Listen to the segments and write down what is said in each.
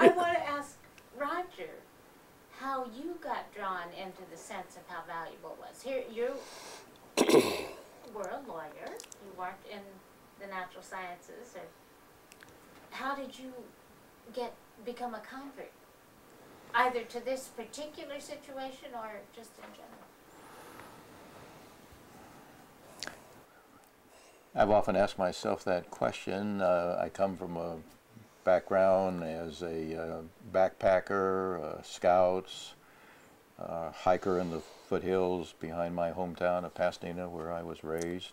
I want to ask Roger how you got drawn into the sense of how valuable it was. Here, you were a lawyer. You worked in the natural sciences. Or how did you become a convert, either to this particular situation or just in general? I've often asked myself that question. I come from a background as a backpacker, scouts, hiker in the foothills behind my hometown of Pasadena, where I was raised.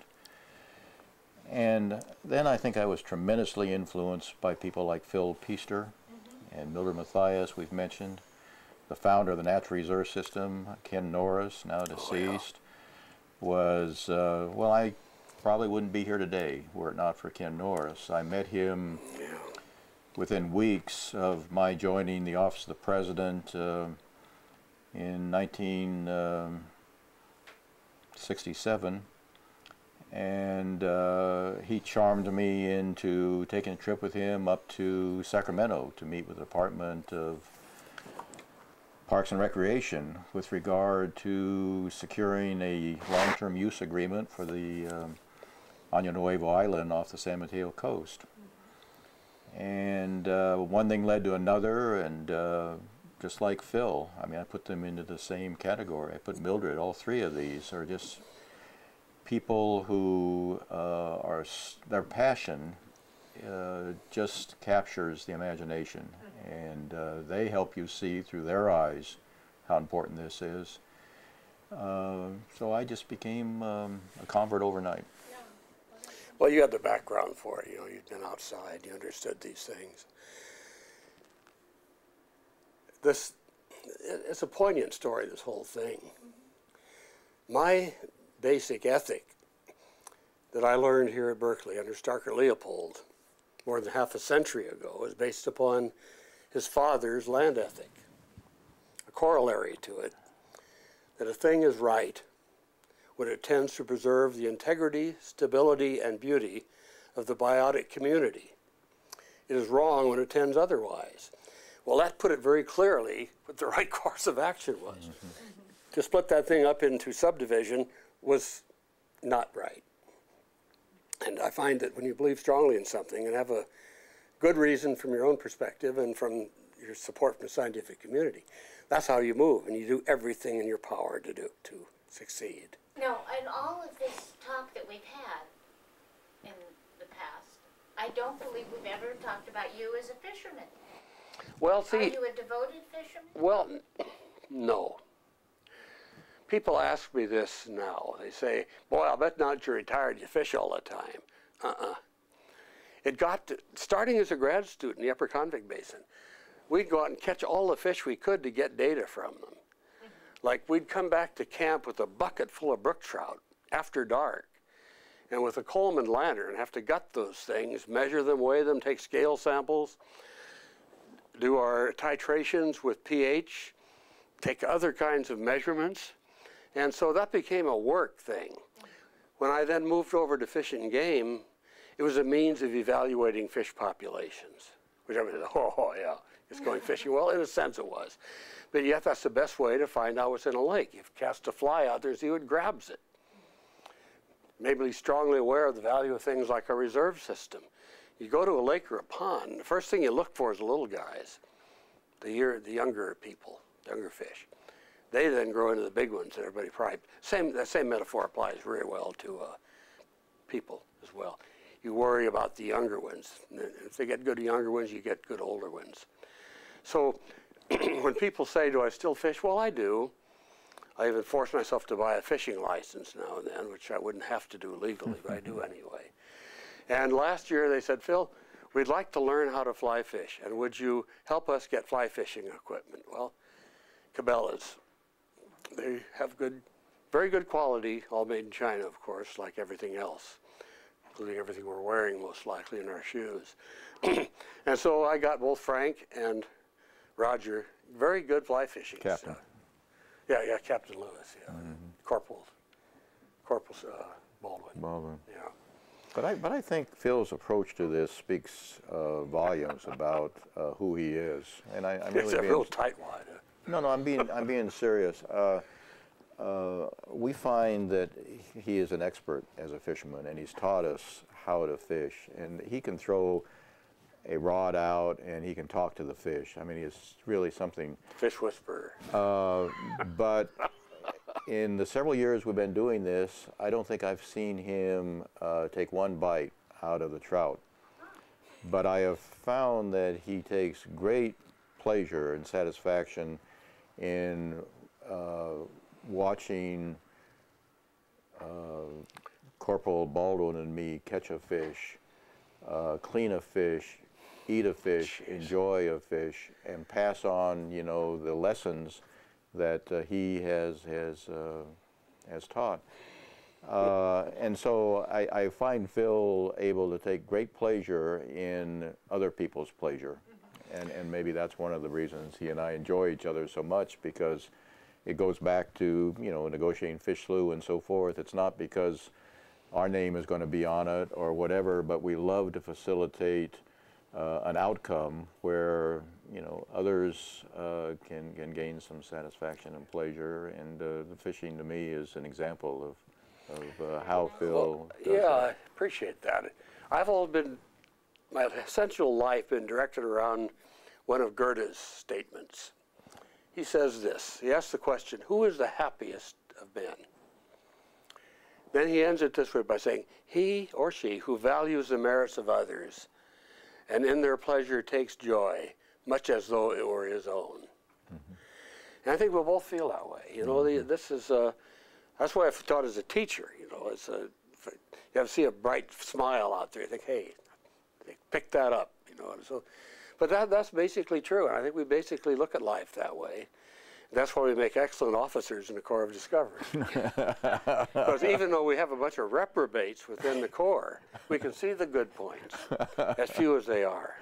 And then I think I was tremendously influenced by people like Phil Pister and Mildred Mathias, we've mentioned, the founder of the Natural Reserve System, Ken Norris, now deceased, was, well, I probably wouldn't be here today were it not for Ken Norris. I met him within weeks of my joining the Office of the President in 1967, and he charmed me into taking a trip with him up to Sacramento to meet with the Department of Parks and Recreation with regard to securing a long-term use agreement for the Año Nuevo Island off the San Mateo coast. And one thing led to another, and just like Phil, I mean, I put them into the same category. I put Mildred, all three of these are just people who their passion just captures the imagination, and they help you see through their eyes how important this is. So I just became a convert overnight. Well, you had the background for it. You know, you'd been outside. You understood these things. It's a poignant story, this whole thing. My basic ethic that I learned here at Berkeley under Starker Leopold more than half a century ago was based upon his father's land ethic. A corollary to it, that a thing is right when it tends to preserve the integrity, stability, and beauty of the biotic community. It is wrong when it tends otherwise. Well, that put it very clearly what the right course of action was. To split that thing up into subdivision was not right. And I find that when you believe strongly in something and have a good reason from your own perspective and from your support from the scientific community, that's how you move, and you do everything in your power to succeed. Now, in all of this talk that we've had in the past, I don't believe we've ever talked about you as a fisherman. Well, see, are you a devoted fisherman? Well, no. People ask me this now. They say, boy, I'll bet now that you're retired, you fish all the time. It got to, starting as a grad student in the Upper Convict Basin, we'd go out and catch all the fish we could to get data from them. Like, we'd come back to camp with a bucket full of brook trout after dark, and with a Coleman lantern, have to gut those things, measure them, weigh them, take scale samples, do our titrations with pH, take other kinds of measurements. And so that became a work thing. When I then moved over to Fish and Game, it was a means of evaluating fish populations. Which I mean, oh yeah, it's going fishing. Well, in a sense it was. But yet that's the best way to find out what's in a lake. You cast a fly out there, see what grabs it. Maybe strongly aware of the value of things like a reserve system. You go to a lake or a pond, the first thing you look for is the little guys, the younger people, the younger fish. They then grow into the big ones, and everybody probably, that same metaphor applies very well to people as well. You worry about the younger ones. If they get good younger ones, you get good older ones. So when people say, do I still fish? Well, I do. I even force myself to buy a fishing license now and then, which I wouldn't have to do legally, but I do anyway. And last year they said, Phil, we'd like to learn how to fly fish, and would you help us get fly fishing equipment? Well, Cabela's. They have very good quality, all made in China, of course, like everything else, including everything we're wearing most likely in our shoes. And so I got both Frank and Roger very good fly fishing Captain. stuff. Yeah, Captain Lewis, yeah. Corporal Baldwin. Baldwin. Yeah. But I think Phil's approach to this speaks volumes about who he is, and I'm It's really a being, real tight one. no, I'm being serious. We find that he is an expert as a fisherman, and he's taught us how to fish, and he can throw a rod out and he can talk to the fish. I mean, he's really something. Fish whisperer. But in the several years we've been doing this, I don't think I've seen him take one bite out of the trout. But I have found that he takes great pleasure and satisfaction in watching Corporal Baldwin and me catch a fish, clean a fish, eat a fish, enjoy a fish, and pass on, you know, the lessons that he has taught. And so I find Phil able to take great pleasure in other people's pleasure. And maybe that's one of the reasons he and I enjoy each other so much, because it goes back to, you know, negotiating fish slew and so forth. It's not because our name is going to be on it or whatever, but we love to facilitate an outcome where, you know, others can gain some satisfaction and pleasure. And the fishing to me is an example of how Phil does Yeah, that. I appreciate that. I've all been, my essential life been directed around one of Goethe's statements. He says this, he asks the question, who is the happiest of men? Then he ends it this way by saying, he or she who values the merits of others and in their pleasure takes joy, much as though it were his own. Mm-hmm. And I think we both feel that way. You know, this is, that's why I've taught as a teacher, you know, it's you have to see a bright smile out there, you think, hey, pick that up, you know. So, but that's basically true, and I think we basically look at life that way. That's why we make excellent officers in the Corps of Discovery. Because even though we have a bunch of reprobates within the Corps, we can see the good points, as few as they are.